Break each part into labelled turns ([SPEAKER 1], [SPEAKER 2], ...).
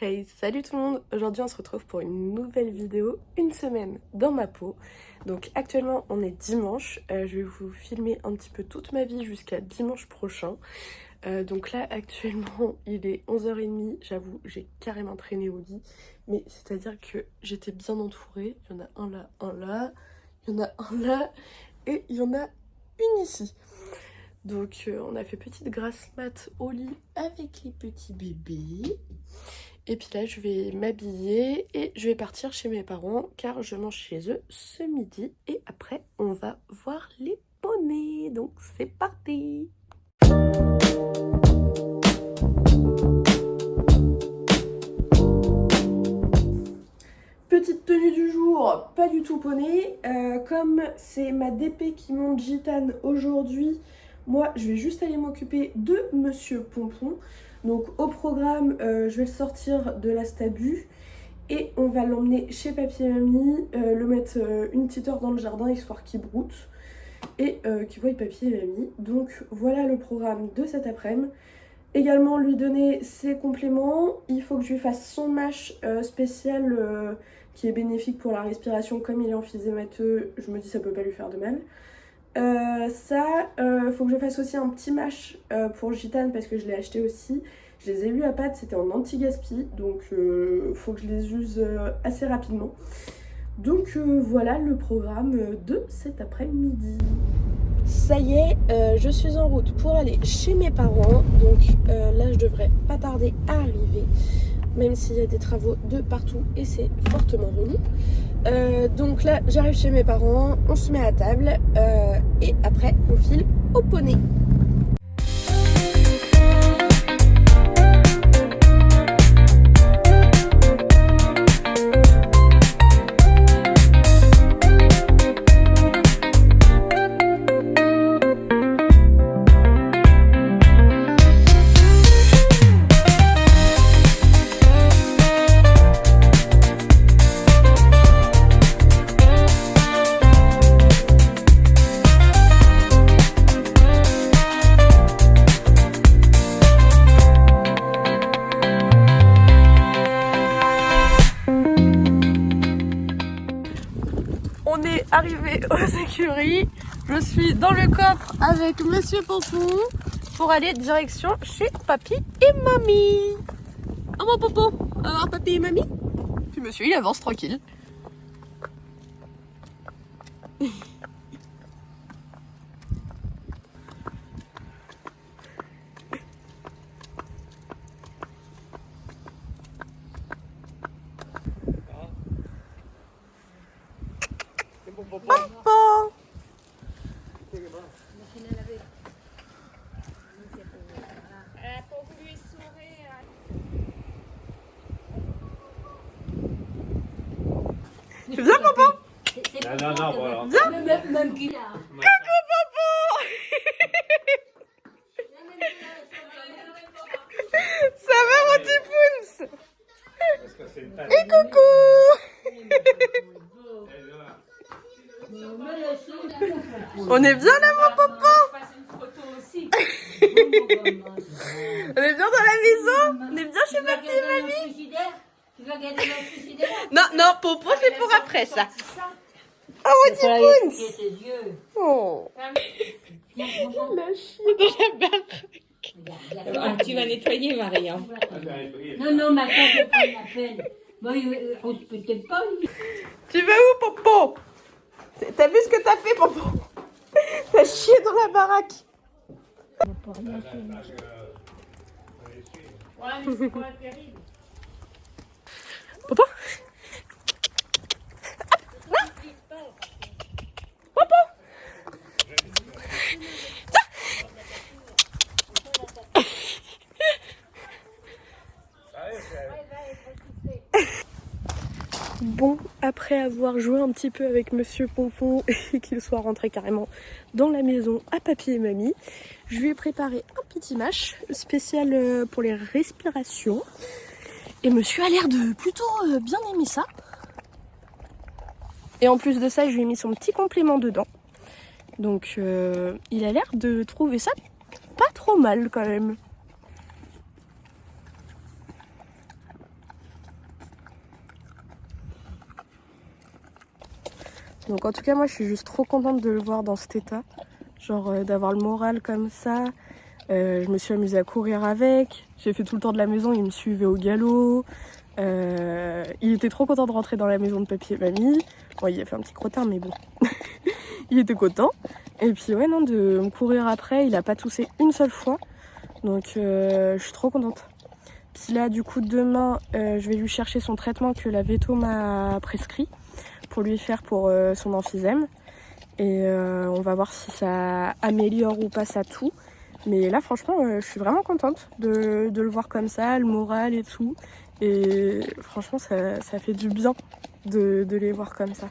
[SPEAKER 1] Hey, salut tout le monde! Aujourd'hui on se retrouve pour une nouvelle vidéo, une semaine dans ma peau. Donc actuellement on est dimanche, je vais vous filmer un petit peu toute ma vie jusqu'à dimanche prochain. Donc là actuellement il est 11h30, j'avoue j'ai carrément traîné au lit. Mais c'est à dire que j'étais bien entourée, il y en a un là, il y en a un là et il y en a une ici. Donc on a fait petite grasse mat au lit avec les petits bébés. Et puis là, je vais m'habiller et je vais partir chez mes parents car je mange chez eux ce midi. Et après, on va voir les poneys. Donc, c'est parti! Petite tenue du jour, pas du tout poney. Comme c'est ma DP qui monte gitane aujourd'hui, moi, je vais juste aller m'occuper de Monsieur Pompon. Donc au programme, je vais le sortir de la stabu et on va l'emmener chez papy et mamie, le mettre une petite heure dans le jardin histoire qu'il broute et qu'il voie papy et mamie. Donc voilà le programme de cet après-midi. Également lui donner ses compléments. Il faut que je lui fasse son mash spécial qui est bénéfique pour la respiration. Comme il est emphysémateux, je me dis ça peut pas lui faire de mal. Faut que je fasse aussi un petit mash pour gitane parce que je l'ai acheté aussi. Je les ai eu à Pâtes, c'était en anti-gaspi, donc faut que je les use assez rapidement. Donc voilà le programme de cet après-midi. Ça y est, je suis en route pour aller chez mes parents, donc là je devrais pas tarder à arriver, même s'il y a des travaux de partout et c'est fortement relou. Donc là j'arrive chez mes parents, on se met à table et après on file au poney. On est arrivé aux écuries, je suis dans le coffre avec Monsieur Pompon pour aller direction chez papy et mamie. Oh mon Pompon, on va voir papy et mamie. Puis monsieur il avance tranquille. Pompon. Tu viens Pompon?
[SPEAKER 2] Non, voilà.
[SPEAKER 1] Viens.
[SPEAKER 3] Même qu'il a.
[SPEAKER 1] Coucou Pompon. Ça va mon petit Pounce? Et coucou. On est bien là mon Pompon? On est bien dans la maison? On est bien chez papy et mamie?
[SPEAKER 3] Tu vas regarder dans le frigidaire?
[SPEAKER 1] Non, non, Pompon c'est pour après ça. Oh mon petit Pounce.
[SPEAKER 3] Tes yeux.
[SPEAKER 1] Oh. Il a chié dans la baraque.
[SPEAKER 4] Ah, tu vas nettoyer, Marie. Hein.
[SPEAKER 3] Non, ma tante ne prend la peine. Bon, on se peut-être pas.
[SPEAKER 1] Tu vas où Pompon? T'as vu ce que t'as fait Pompon? T'as chié dans la baraque. Pompon? Pompon? Bon, après avoir joué un petit peu avec Monsieur Pompon et qu'il soit rentré carrément dans la maison à papy et mamie, je lui ai préparé un petit mash spécial pour les respirations. Et monsieur a l'air de plutôt bien aimer ça. Et en plus de ça, je lui ai mis son petit complément dedans. Donc il a l'air de trouver ça pas trop mal quand même. Donc en tout cas moi je suis juste trop contente de le voir dans cet état. Genre d'avoir le moral comme ça. Je me suis amusée à courir avec. J'ai fait tout le tour de la maison, il me suivait au galop. Il était trop content de rentrer dans la maison de papy et mamie. Bon, il a fait un petit crottin mais bon. Il était content. Et puis ouais non, de me courir après, il a pas toussé une seule fois. Donc je suis trop contente. Puis là du coup demain je vais lui chercher son traitement que la véto m'a prescrit pour lui faire pour son emphysème. Et on va voir si ça améliore ou pas sa toux. Mais là franchement je suis vraiment contente de le voir comme ça, le moral et tout. Et franchement ça fait du bien de les voir comme ça.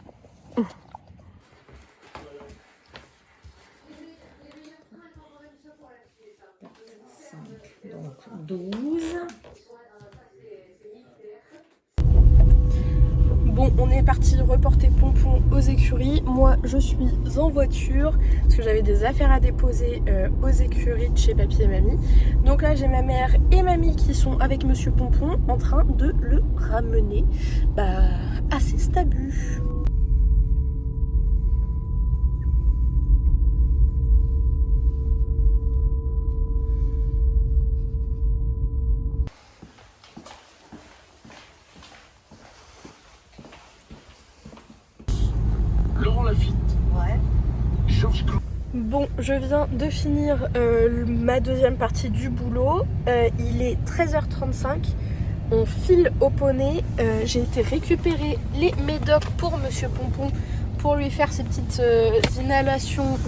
[SPEAKER 3] Donc 12.
[SPEAKER 1] Bon, on est parti reporter Pompon aux écuries. Moi, je suis en voiture parce que j'avais des affaires à déposer aux écuries de chez papy et mamie. Donc là, j'ai ma mère et mamie qui sont avec monsieur Pompon en train de le ramener à ses stabus.
[SPEAKER 2] Laurent Lafitte.
[SPEAKER 3] Ouais.
[SPEAKER 2] Georges Clooney.
[SPEAKER 1] Bon, je viens de finir ma deuxième partie du boulot. Il est 13h35. On file au poney. J'ai été récupérer les médocs pour monsieur Pompon pour lui faire ses petites inhalations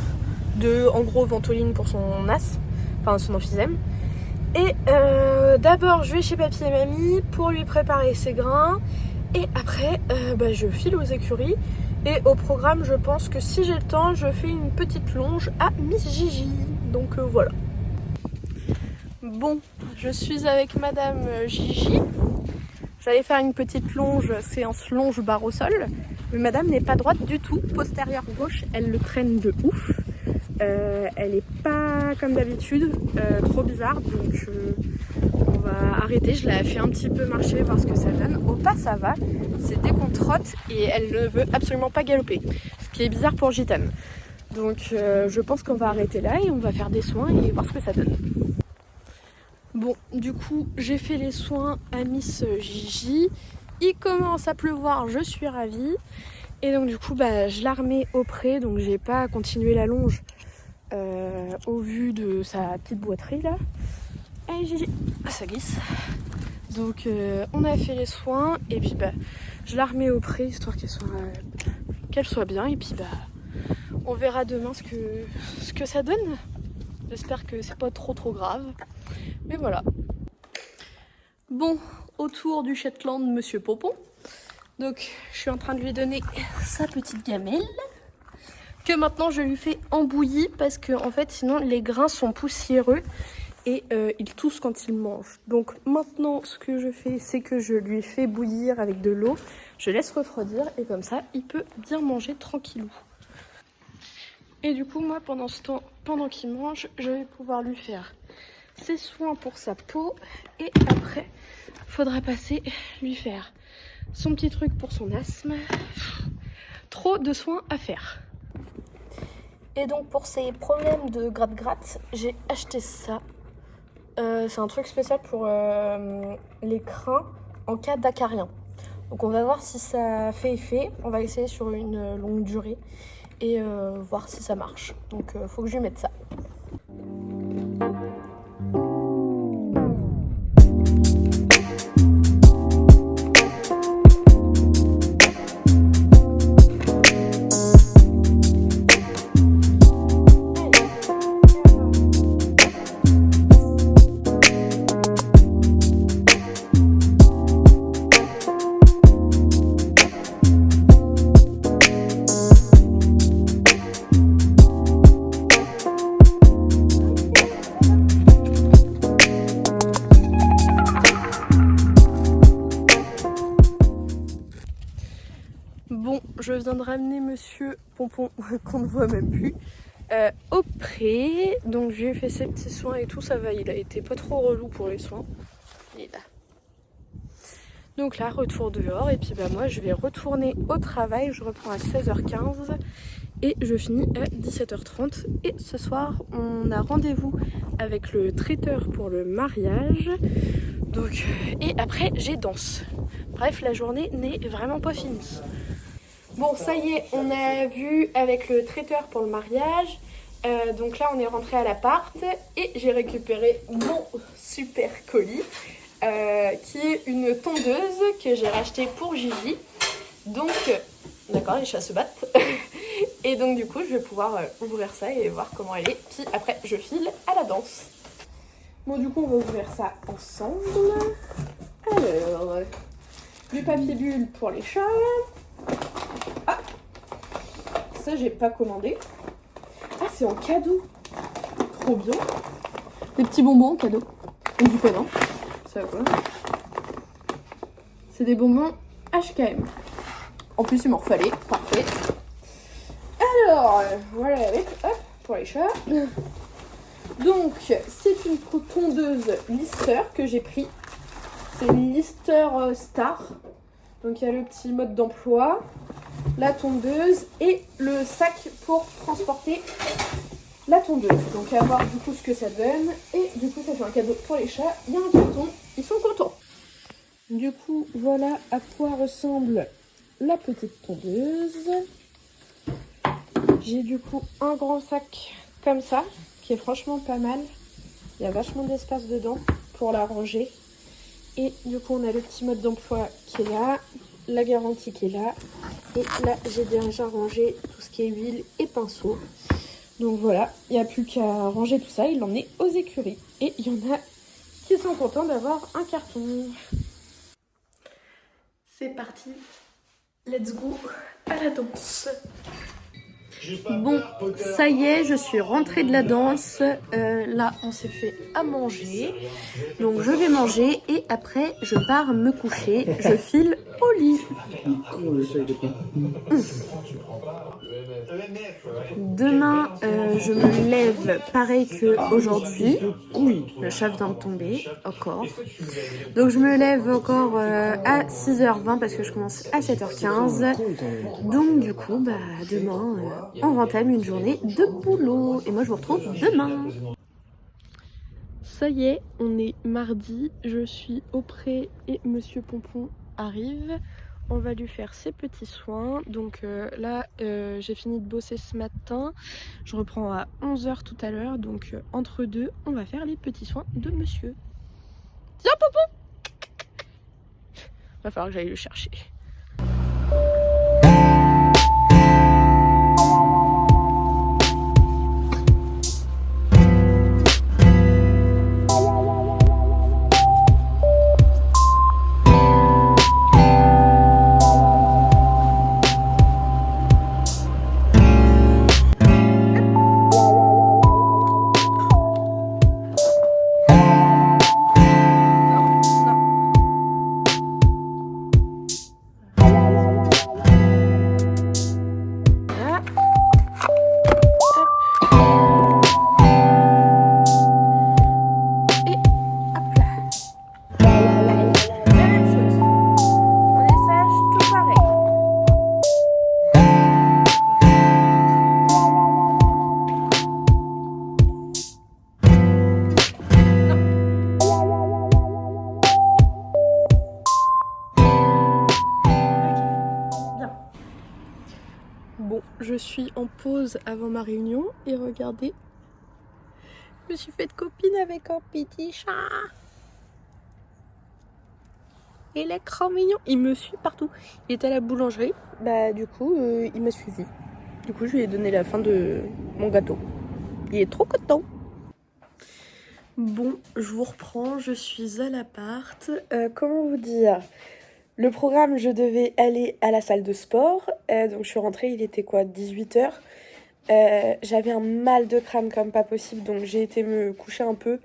[SPEAKER 1] de, en gros, ventoline pour son as, enfin son emphysème. Et d'abord, je vais chez papy et mamie pour lui préparer ses grains. Et après, je file aux écuries. Et au programme, je pense que si j'ai le temps, je fais une petite longe à Miss Gigi. Donc voilà. Bon, je suis avec Madame Gigi. J'allais faire une petite longe, séance longe barre au sol. Mais Madame n'est pas droite du tout. Postérieure gauche, elle le traîne de ouf. Elle est pas comme d'habitude, trop bizarre. Donc on va arrêter. Je l'ai fait un petit peu marcher, voir ce que ça donne. Au pas, ça va. C'est dès qu'on trotte et elle ne veut absolument pas galoper. Ce qui est bizarre pour Gitane. Donc je pense qu'on va arrêter là et on va faire des soins et voir ce que ça donne. Bon, du coup, j'ai fait les soins à Miss Gigi. Il commence à pleuvoir, je suis ravie. Et donc du coup, je la remets au pré, donc j'ai pas continué la longe au vu de sa petite boiterie là. Allez Gigi, ça glisse. Donc on a fait les soins et puis je la remets au pré histoire qu'elle soit bien et puis on verra demain ce que ça donne. J'espère que c'est pas trop grave. Mais voilà. Bon, autour du Shetland de monsieur Pompon. Donc je suis en train de lui donner sa petite gamelle. Que maintenant je lui fais en bouillie parce que en fait sinon les grains sont poussiéreux. Et il tousse quand il mange. Donc maintenant ce que je fais c'est que je lui fais bouillir avec de l'eau. Je laisse refroidir et comme ça il peut bien manger tranquillou. Et du coup moi pendant ce temps, pendant qu'il mange, je vais pouvoir lui faire ses soins pour sa peau. Et après faudra passer lui faire son petit truc pour son asthme. Trop de soins à faire. Et donc pour ces problèmes de gratte-gratte, j'ai acheté ça. C'est un truc spécial pour les crins en cas d'acarien. Donc on va voir si ça fait effet. On va essayer sur une longue durée et voir si ça marche. Donc faut que je lui mette ça. Bon, je viens de ramener monsieur Pompon, qu'on ne voit même plus, au pré. Donc je lui ai fait ses petits soins et tout, ça va, il a été pas trop relou pour les soins. Il est là. Donc là, retour dehors et puis bah moi je vais retourner au travail. Je reprends à 16h15 et je finis à 17h30. Et ce soir, on a rendez-vous avec le traiteur pour le mariage. Donc, et après, j'ai danse. Bref, la journée n'est vraiment pas finie. Bon, ça y est, on a vu avec le traiteur pour le mariage. Donc là, on est rentré à l'appart et j'ai récupéré mon super colis. Qui est une tondeuse que j'ai rachetée pour Gigi. Donc, d'accord, les chats se battent. Et donc du coup, je vais pouvoir ouvrir ça et voir comment elle est. Puis après, je file à la danse. Bon, du coup, on va ouvrir ça ensemble. Alors, du papier bulle pour les chats. Ah, ça, j'ai pas commandé. Ah, c'est en cadeau. Trop bien. Des petits bonbons en cadeau. On dit quoi, non? Quoi. C'est des bonbons HKM. En plus, il m'en fallait. Parfait. Alors, voilà avec, hop, pour les chats. Donc, c'est une tondeuse Lister que j'ai pris. C'est une Lister Star. Donc, il y a le petit mode d'emploi, la tondeuse et le sac pour transporter la tondeuse. Donc, à voir du coup ce que ça donne. Et du coup, ça fait un cadeau pour les chats. Il y a un carton. Ils sont contents. Du coup, voilà à quoi ressemble la petite tondeuse. J'ai du coup un grand sac comme ça, qui est franchement pas mal. Il y a vachement d'espace dedans pour la ranger. Et du coup, on a le petit mode d'emploi qui est là, la garantie qui est là. Et là, j'ai déjà rangé tout ce qui est huile et pinceau. Donc voilà, il n'y a plus qu'à ranger tout ça. Il en est aux écuries. Et il y en a qui sont contents d'avoir un carton. C'est parti, let's go à la danse. Bon, ça y est, je suis rentrée de la danse. Là, on s'est fait à manger. Donc, je vais manger et après, je pars me coucher. Je file au lit. Demain, je me lève pareil qu'aujourd'hui. Le chat vient de tomber, encore. Donc, je me lève encore à 6h20 parce que je commence à 7h15. Donc, du coup, bah, demain, on entame une journée de boulot. Et moi, je vous retrouve demain. Ça y est, on est mardi. Je suis auprès et Monsieur Pompon arrive. On va lui faire ses petits soins. Donc là, j'ai fini de bosser ce matin. Je reprends à 11h tout à l'heure. Donc entre deux, on va faire les petits soins de monsieur. Tiens, Pompon! Va falloir que j'aille le chercher. Bon, je suis en pause avant ma réunion et regardez, je me suis fait de copine avec un petit chat. Il est trop mignon, il me suit partout. Il était à la boulangerie, bah du coup il m'a suivi. Du coup je lui ai donné la fin de mon gâteau. Il est trop content. Bon, je vous reprends, je suis à l'appart. Comment vous dire ? Le programme, je devais aller à la salle de sport. Donc je suis rentrée, il était quoi, 18h. J'avais un mal de crâne comme pas possible, donc j'ai été me coucher un peu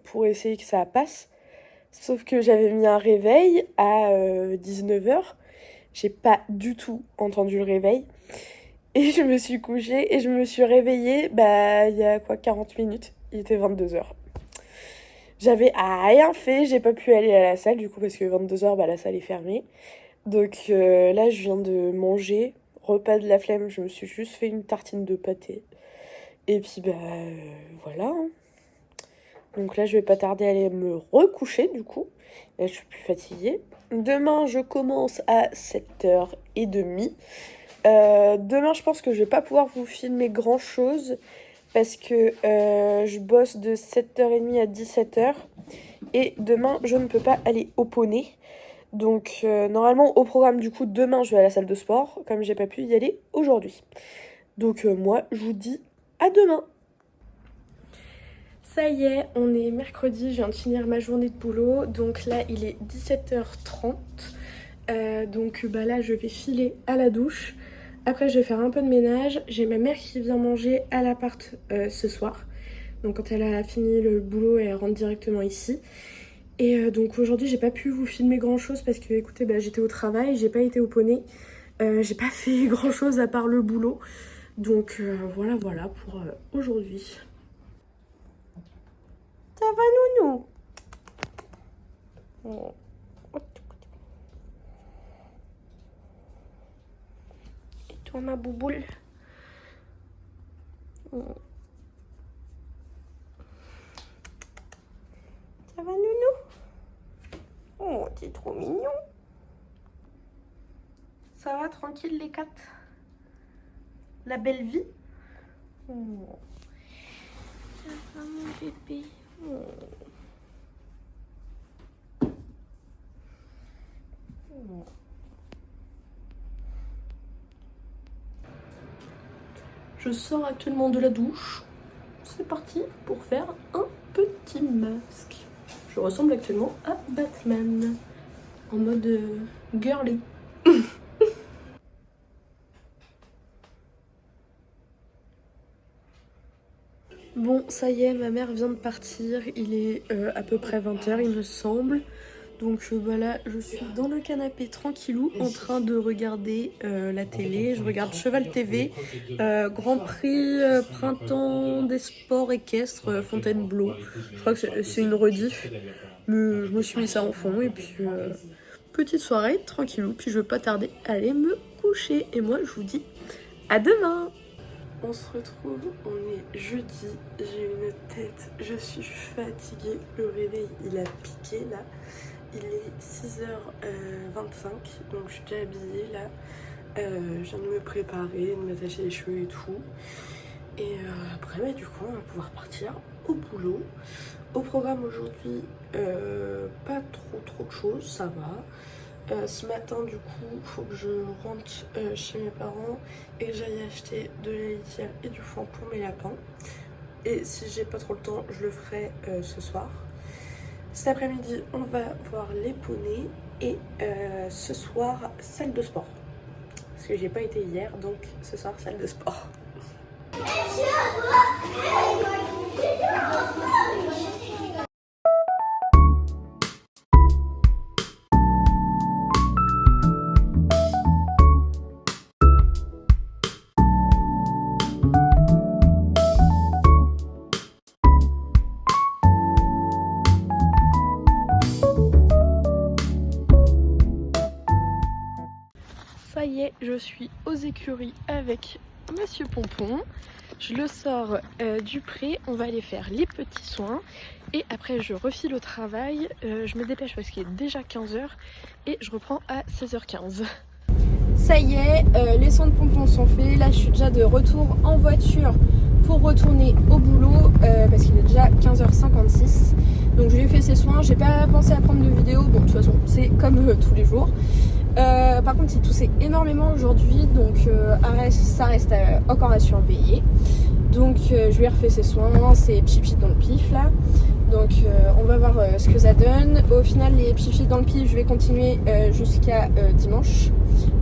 [SPEAKER 1] pour essayer que ça passe. Sauf que j'avais mis un réveil à 19h. J'ai pas du tout entendu le réveil. Et je me suis couchée et je me suis réveillée il y a quoi, 40 minutes. Il était 22h. J'avais rien fait, j'ai pas pu aller à la salle du coup parce que 22h bah, la salle est fermée. Donc là je viens de manger, repas de la flemme, je me suis juste fait une tartine de pâté. Et puis bah voilà. Hein. Donc là je vais pas tarder à aller me recoucher du coup. Là je suis plus fatiguée. Demain je commence à 7h30. Demain je pense que je vais pas pouvoir vous filmer grand chose. Parce que je bosse de 7h30 à 17h. Et demain, je ne peux pas aller au poney. Donc, normalement, au programme, du coup, demain, je vais à la salle de sport. Comme j'ai pas pu y aller aujourd'hui. Donc, moi, je vous dis à demain. Ça y est, on est mercredi. Je viens de finir ma journée de boulot. Donc là, il est 17h30. Donc, bah là, je vais filer à la douche. Après, je vais faire un peu de ménage. J'ai ma mère qui vient manger à l'appart ce soir. Donc quand elle a fini le boulot, elle rentre directement ici. Et donc aujourd'hui, j'ai pas pu vous filmer grand chose parce que écoutez, bah, j'étais au travail, j'ai pas été au poney. J'ai pas fait grand chose à part le boulot. Donc voilà pour aujourd'hui. Ça va, nounou? Oh. Toi ma bouboule. Ça va nounou? Oh t'es trop mignon. Ça va tranquille les quatre? La belle vie? Oh. Ça va mon bébé? Oh. Oh. Je sors actuellement de la douche. C'est parti pour faire un petit masque. Je ressemble actuellement à Batman. En mode girly. Bon, ça y est, ma mère vient de partir. Il est à peu près 20h, il me semble. Donc bah là, je suis dans le canapé tranquillou en train de regarder la télé. Je regarde Cheval TV, Grand Prix Printemps des sports équestres Fontainebleau. Je crois que c'est une rediff. Mais je me suis mis ça en fond et puis petite soirée tranquillou. Puis je veux pas tarder à aller me coucher. Et moi, je vous dis à demain. On se retrouve, on est jeudi, j'ai une tête, je suis fatiguée, le réveil il a piqué là, il est 6h25, donc je suis déjà habillée là, je viens de me préparer, de m'attacher les cheveux et tout, et après bah, du coup on va pouvoir partir au boulot. Au programme aujourd'hui, pas trop de choses, ça va. Ce matin du coup il faut que je rentre chez mes parents et que j'aille acheter de la litière et du foin pour mes lapins, et si j'ai pas trop le temps je le ferai ce soir. Cet après-midi on va voir les poneys et ce soir salle de sport parce que j'ai pas été hier, donc ce soir salle de sport. Ça y est, je suis aux écuries avec Monsieur Pompon. Je le sors du pré, on va aller faire les petits soins et après je refile au travail. Je me dépêche parce qu'il est déjà 15h et je reprends à 16h15. Ça y est, les soins de Pompon sont faits. Là je suis déjà de retour en voiture pour retourner au boulot parce qu'il est déjà 15h56. Donc je lui ai fait ses soins, j'ai pas pensé à prendre de vidéo, bon de toute façon c'est comme tous les jours. Par contre il toussait énormément aujourd'hui, donc ça reste encore à surveiller. Donc je lui ai refait ses soins, ses pchipis dans le pif là. Donc on va voir ce que ça donne. Au final les pchipis dans le pif je vais continuer jusqu'à dimanche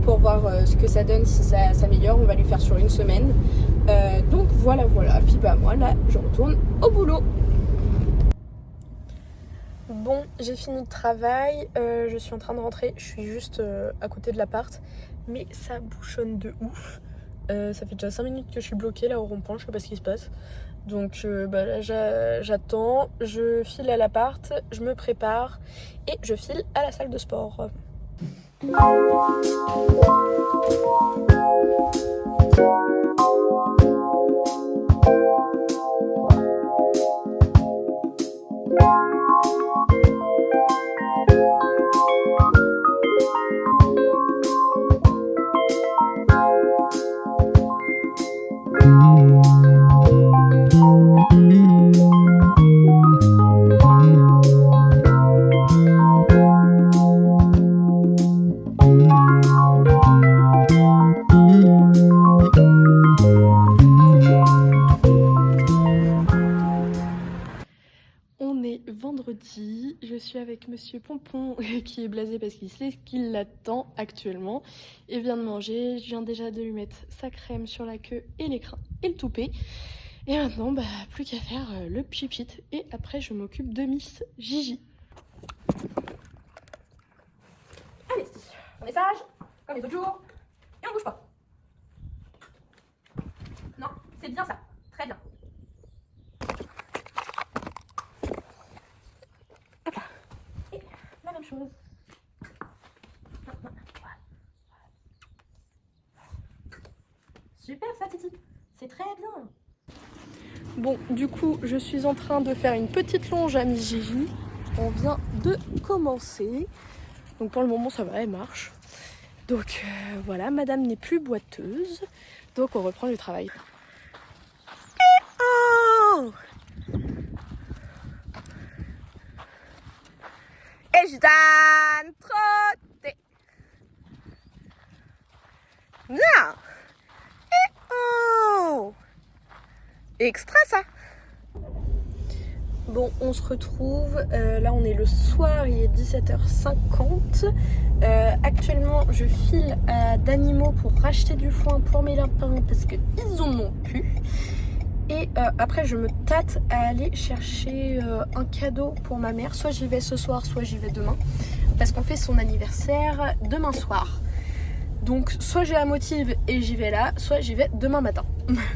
[SPEAKER 1] pour voir ce que ça donne, si ça s'améliore. On va lui faire sur une semaine. Donc voilà. Puis bah moi là je retourne au boulot. Bon, j'ai fini le travail, je suis en train de rentrer, je suis juste à côté de l'appart, mais ça bouchonne de ouf. Ça fait déjà 5 minutes que je suis bloquée là au rond-point, je sais pas ce qui se passe. Donc là j'attends, je file à l'appart, je me prépare et je file à la salle de sport. Vendredi, je suis avec Monsieur Pompon qui est blasé parce qu'il sait qu'il l'attend actuellement et vient de manger. Je viens déjà de lui mettre sa crème sur la queue et l'écrin et le toupet. Et maintenant, plus qu'à faire le pchipit et après je m'occupe de Miss Gigi. Allez, on est sage, comme les autres jours, et on bouge pas. Non, c'est bien ça, très bien. La même chose. Super ça Titi, c'est très bien. Bon, du coup, je suis en train de faire une petite longe à Miss Gigi. On vient de commencer. Donc pour le moment ça va, elle marche. Donc voilà, madame n'est plus boiteuse. Donc on reprend le travail. Oh et je donne trotter. Non. Et oh. Extra ça. Bon, on se retrouve. Là, on est le soir, il est 17h50. Actuellement, je file à Danimo pour racheter du foin pour mes lapins parce qu'ils en ont plus. Et après je me tâte à aller chercher un cadeau pour ma mère. Soit j'y vais ce soir, soit j'y vais demain. Parce qu'on fait son anniversaire demain soir. Donc soit j'ai la motive et j'y vais là, soit j'y vais demain matin.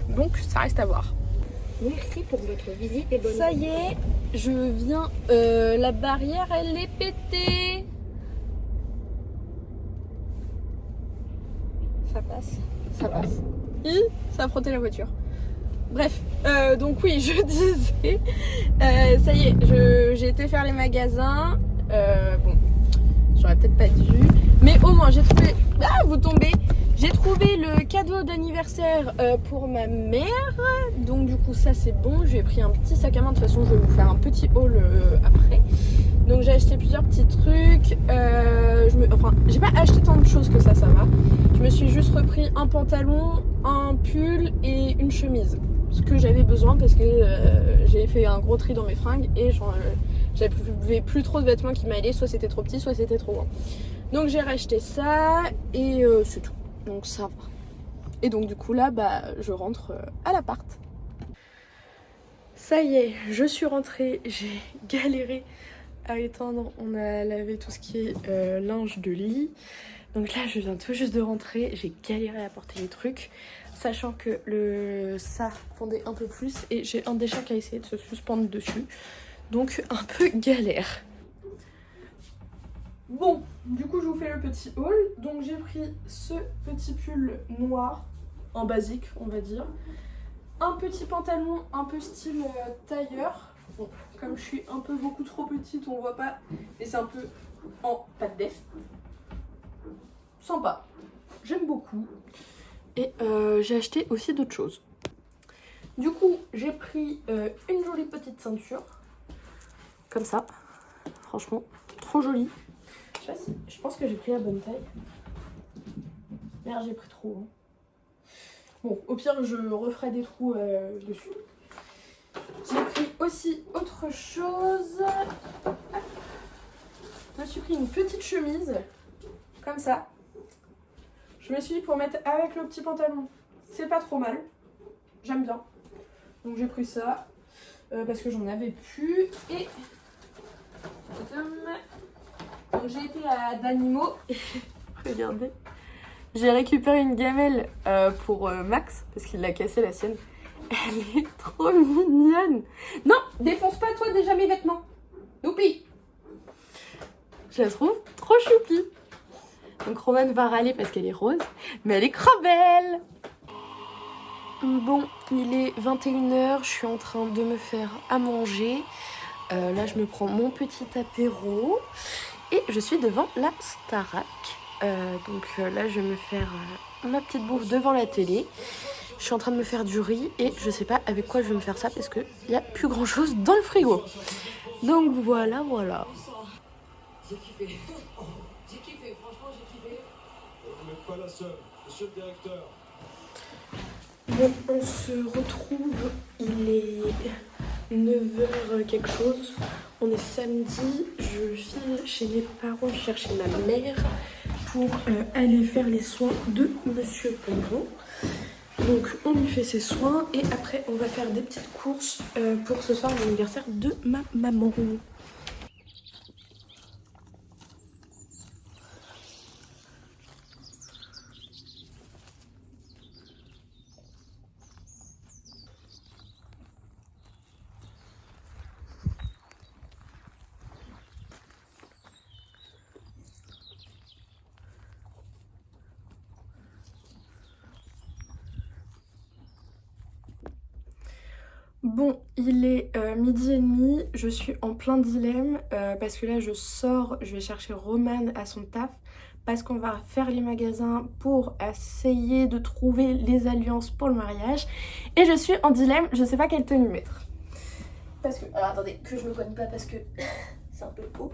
[SPEAKER 1] Donc ça reste à voir.
[SPEAKER 3] Merci pour votre visite et bonne
[SPEAKER 1] Ça y est, je viens. La barrière elle est pétée. Ça passe. Ça passe. Ça a frotté la voiture. Bref, donc oui, je disais, ça y est, j'ai été faire les magasins, bon, j'aurais peut-être pas dû, mais au moins j'ai trouvé, vous tombez, j'ai trouvé le cadeau d'anniversaire pour ma mère, donc du coup ça c'est bon, j'ai pris un petit sac à main, de toute façon je vais vous faire un petit haul après. Donc j'ai acheté plusieurs petits trucs, j'ai pas acheté tant de choses que ça va, je me suis juste repris un pantalon, un pull et une chemise. Ce que j'avais besoin parce que j'ai fait un gros tri dans mes fringues et j'avais plus trop de vêtements qui m'allaient, soit c'était trop petit, soit c'était trop grand. Donc j'ai racheté ça et c'est tout, donc ça va. Et donc du coup là je rentre à l'appart. Ça y est, je suis rentrée, j'ai galéré à étendre, on a lavé tout ce qui est linge de lit. Donc là je viens tout juste de rentrer, j'ai galéré à porter les trucs. Sachant que ça pendait un peu plus et j'ai un des chats qui a essayé de se suspendre dessus. Donc un peu galère. Bon, du coup je vous fais le petit haul. Donc j'ai pris ce petit pull noir, en basique on va dire. Un petit pantalon un peu style tailleur. Bon, comme je suis un peu beaucoup trop petite on voit pas. Et c'est un peu en pâte def. Sympa, j'aime beaucoup. Et j'ai acheté aussi d'autres choses. Du coup, j'ai pris une jolie petite ceinture. Comme ça. Franchement, trop jolie. Je pense que j'ai pris la bonne taille. Merde, j'ai pris trop. Hein. Bon, au pire, je referai des trous dessus. J'ai pris aussi autre chose. Je me suis pris une petite chemise. Comme ça. Je me suis dit pour mettre avec le petit pantalon, c'est pas trop mal. J'aime bien. Donc j'ai pris ça parce que j'en avais plus. Et donc j'ai été à Danimo. Regardez. J'ai récupéré une gamelle pour Max parce qu'il l'a cassé la sienne. Elle est trop mignonne. Non, défonce pas toi déjà mes vêtements. Youpi. Je la trouve trop choupie. Donc Romane va râler parce qu'elle est rose, mais elle est trop belle. Bon, il est 21h, je suis en train de me faire à manger. Là, je me prends mon petit apéro et je suis devant la Starac. Donc là, je vais me faire ma petite bouffe devant la télé. Je suis en train de me faire du riz et je sais pas avec quoi je vais me faire ça parce qu'il n'y a plus grand chose dans le frigo. Donc voilà, voilà.
[SPEAKER 2] J'ai kiffé. J'ai kiffé, franchement j'ai kiffé. Vous n'êtes pas la seule, monsieur le directeur.
[SPEAKER 1] Bon, on se retrouve, il est 9h quelque chose. On est samedi, je file chez mes parents chercher ma mère pour aller faire les soins de Monsieur Pompon. Donc on lui fait ses soins et après on va faire des petites courses pour ce soir l'anniversaire de ma maman. Bon, il est 12h30, je suis en plein dilemme parce que là je sors, je vais chercher Romane à son taf parce qu'on va faire les magasins pour essayer de trouver les alliances pour le mariage et je suis en dilemme, je sais pas quelle tenue mettre. Parce que, alors attendez, que je me cogne pas parce que c'est un peu haut.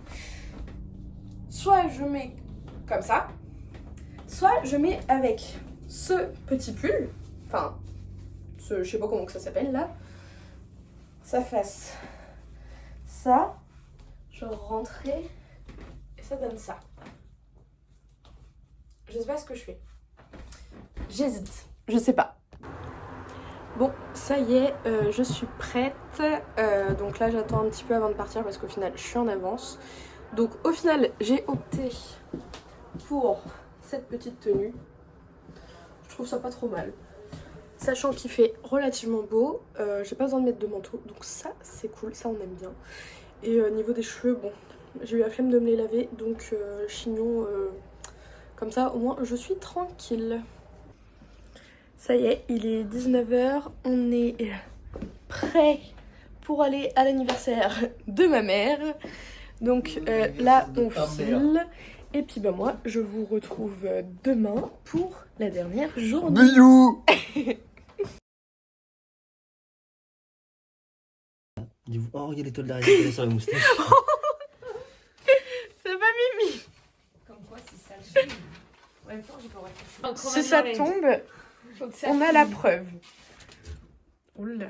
[SPEAKER 1] Soit je mets comme ça, soit je mets avec ce petit pull, enfin, je sais pas comment que ça s'appelle là. Ça fasse ça, genre rentrer et ça donne ça. Je sais pas ce que je fais. J'hésite, je sais pas. Bon, ça y est, je suis prête. Donc là j'attends un petit peu avant de partir parce qu'au final je suis en avance. Donc au final j'ai opté pour cette petite tenue. Je trouve ça pas trop mal. Sachant qu'il fait relativement beau, j'ai pas besoin de mettre de manteau, donc ça c'est cool, ça on aime bien. Et niveau des cheveux, bon, j'ai eu la flemme de me les laver, donc chignon, comme ça au moins je suis tranquille. Ça y est, il est 19h, on est prêt pour aller à l'anniversaire de ma mère. Donc là on file, et puis bah moi je vous retrouve demain pour la dernière journée.
[SPEAKER 5] Bisous. Oh, il y a l'étoile d'araignée sur la moustache.
[SPEAKER 1] C'est pas Mimi.
[SPEAKER 3] Comme quoi, c'est ça le film. En même temps, j'ai pas réfléchi.
[SPEAKER 1] Si ça tombe, on a la preuve. Oula.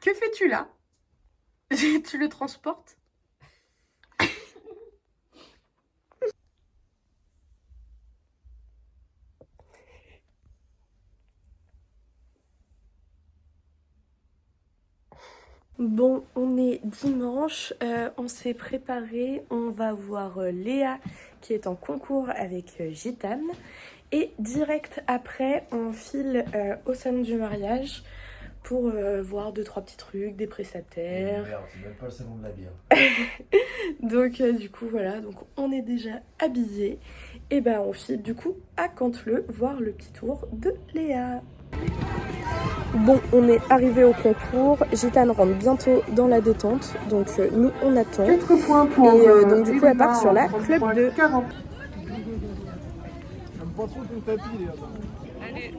[SPEAKER 1] Que fais-tu là? Tu le transportes? Bon, on est dimanche, on s'est préparé, on va voir Léa qui est en concours avec Gitane et direct après on file au salon du mariage pour voir 2-3 petits trucs, des prestataires.
[SPEAKER 5] Merde, c'est même pas le salon de la bière.
[SPEAKER 1] Donc du coup voilà, donc on est déjà habillés et ben on file du coup à Canteleu voir le petit tour de Léa. Bon, on est arrivé au concours, Gitane rentre bientôt dans la détente, donc nous on attend.
[SPEAKER 6] 4 points pour
[SPEAKER 1] et donc du coup elle part sur la club 2.
[SPEAKER 6] 40.
[SPEAKER 2] J'aime pas trop ton tapis, les gars.
[SPEAKER 4] Allez.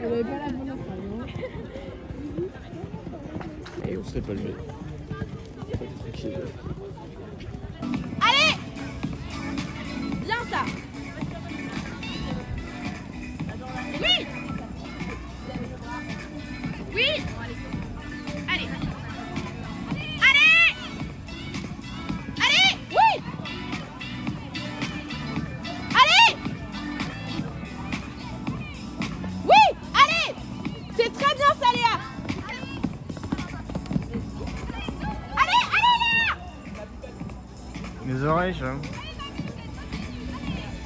[SPEAKER 1] Elle avait pas la bonne affaire.
[SPEAKER 5] Et on serait pas levé. Tranquille.
[SPEAKER 7] Bien ça. Oui. Oui. Allez. Allez. Allez. Oui. Allez. Oui. Allez. C'est très bien ça, Léa. Allez, allez, Léa.
[SPEAKER 2] Mes oreilles, ça.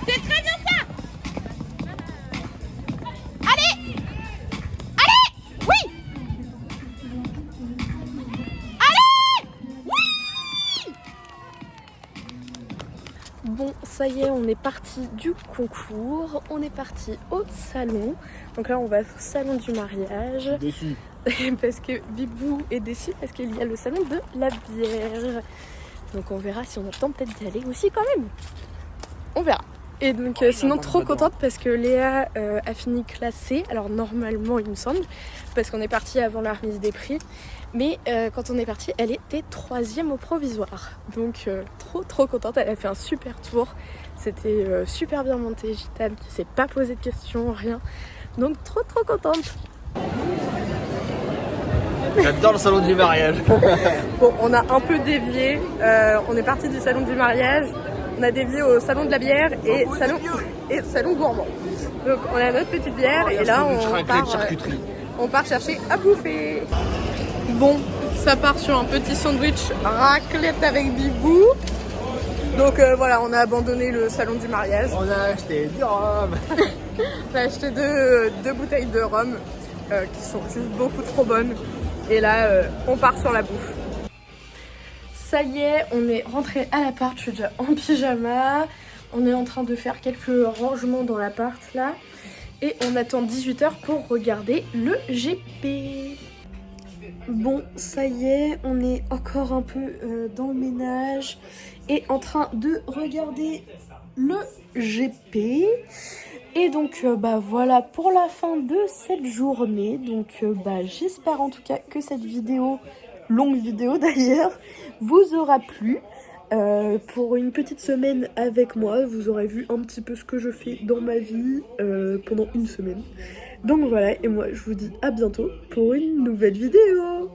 [SPEAKER 7] C'est très bien ça. Allez.
[SPEAKER 1] Bon, ça y est, on est parti du concours, on est parti au salon. Donc là, on va au salon du mariage.
[SPEAKER 5] Dessus.
[SPEAKER 1] Parce que Bibou est déçu parce qu'il y a le salon de la bière. Donc on verra si on a le temps peut-être d'y aller aussi quand même. On verra. Et donc sinon trop contente parce que Léa a fini classée. Alors normalement il me semble, parce qu'on est parti avant la remise des prix. Mais quand on est parti, elle était 3e au provisoire. Donc trop contente, elle a fait un super tour. C'était super bien monté, Gitane qui s'est pas posé de questions, rien. Donc trop contente.
[SPEAKER 5] J'adore le salon du mariage.
[SPEAKER 1] Bon, on a un peu dévié, on est parti du salon du mariage, on a dévié au salon de la bière et salon gourmand. Donc on a notre petite bière et là on part chercher à bouffer. Bon, ça part sur un petit sandwich raclette avec Bibou. Donc voilà, on a abandonné le salon du mariage.
[SPEAKER 5] On a acheté du rhum.
[SPEAKER 1] On a acheté deux bouteilles de rhum qui sont juste beaucoup trop bonnes. Et là, on part sur la bouffe. Ça y est, on est rentré à l'appart, je suis déjà en pyjama. On est en train de faire quelques rangements dans l'appart là. Et on attend 18h pour regarder le GP. Bon, ça y est, on est encore un peu dans le ménage et en train de regarder le GP. Et donc voilà pour la fin de cette journée. Donc j'espère en tout cas que cette vidéo, longue vidéo d'ailleurs, vous aura plu. Pour une petite semaine avec moi, vous aurez vu un petit peu ce que je fais dans ma vie pendant une semaine. Donc voilà, et moi je vous dis à bientôt pour une nouvelle vidéo.